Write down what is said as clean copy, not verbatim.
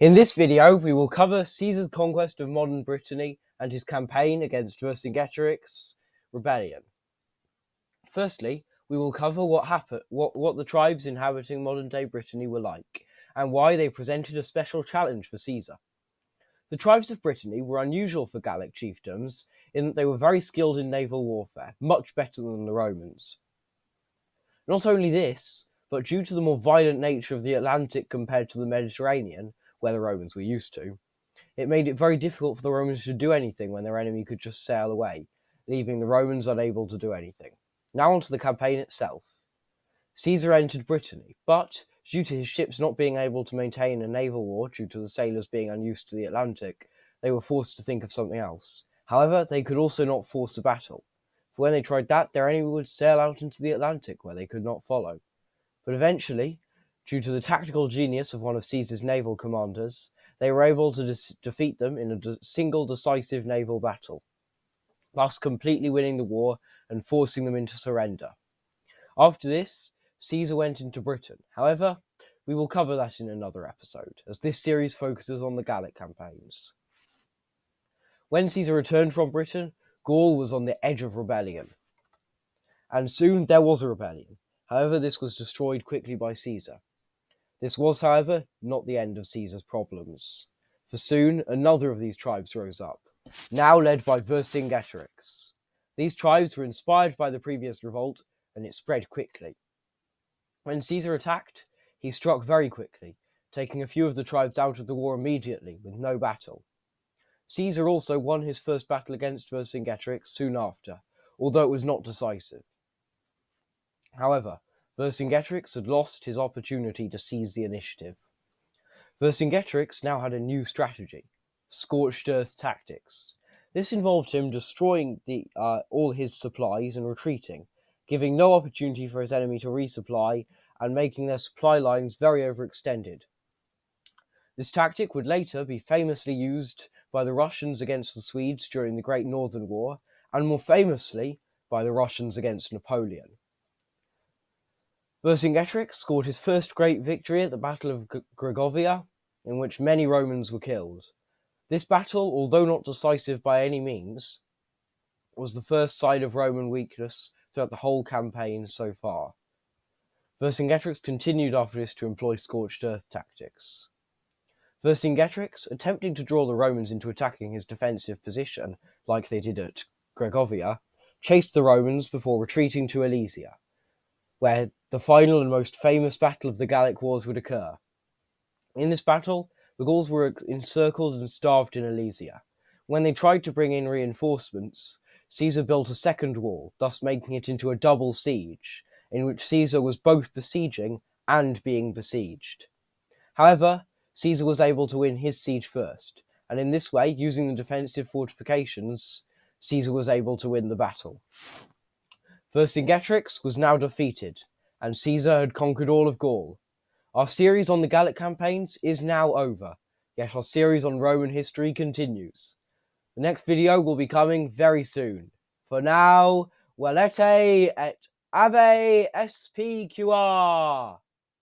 In this video, we will cover Caesar's conquest of modern Brittany and his campaign against Vercingetorix rebellion. Firstly, we will cover what the tribes inhabiting modern-day Brittany were like, and why they presented a special challenge for Caesar. The tribes of Brittany were unusual for Gallic chiefdoms in that they were very skilled in naval warfare, much better than the Romans. Not only this, but due to the more violent nature of the Atlantic compared to the Mediterranean, where the Romans were used to, it made it very difficult for the Romans to do anything when their enemy could just sail away, leaving the Romans unable to do anything. Now onto the campaign itself. Caesar entered Brittany, but due to his ships not being able to maintain a naval war due to the sailors being unused to the Atlantic, they were forced to think of something else. However, they could also not force a battle, for when they tried that, their enemy would sail out into the Atlantic where they could not follow. But eventually, due to the tactical genius of one of Caesar's naval commanders, they were able to defeat them in a single decisive naval battle, thus completely winning the war and forcing them into surrender. After this, Caesar went into Britain. However, we will cover that in another episode, as this series focuses on the Gallic campaigns. When Caesar returned from Britain, Gaul was on the edge of rebellion. And soon there was a rebellion. However, this was destroyed quickly by Caesar. This was, however, not the end of Caesar's problems, for soon another of these tribes rose up, now led by Vercingetorix. These tribes were inspired by the previous revolt, and it spread quickly. When Caesar attacked, he struck very quickly, taking a few of the tribes out of the war immediately, with no battle. Caesar also won his first battle against Vercingetorix soon after, although it was not decisive. However, Vercingetorix had lost his opportunity to seize the initiative. Vercingetorix now had a new strategy, scorched earth tactics. This involved him destroying all his supplies and retreating, giving no opportunity for his enemy to resupply and making their supply lines very overextended. This tactic would later be famously used by the Russians against the Swedes during the Great Northern War, and more famously by the Russians against Napoleon. Vercingetorix scored his first great victory at the Battle of Gregovia, in which many Romans were killed. This battle, although not decisive by any means, was the first sign of Roman weakness throughout the whole campaign so far. Vercingetorix continued after this to employ scorched earth tactics. Vercingetorix, attempting to draw the Romans into attacking his defensive position, like they did at Gregovia, chased the Romans before retreating to Alesia, where the final and most famous battle of the Gallic Wars would occur. In this battle, the Gauls were encircled and starved in Alesia. When they tried to bring in reinforcements, Caesar built a second wall, thus making it into a double siege, in which Caesar was both besieging and being besieged. However, Caesar was able to win his siege first, and in this way, using the defensive fortifications, Caesar was able to win the battle. Vercingetorix was now defeated, and Caesar had conquered all of Gaul. Our series on the Gallic campaigns is now over, yet our series on Roman history continues. The next video will be coming very soon. For now, Valete et Ave SPQR!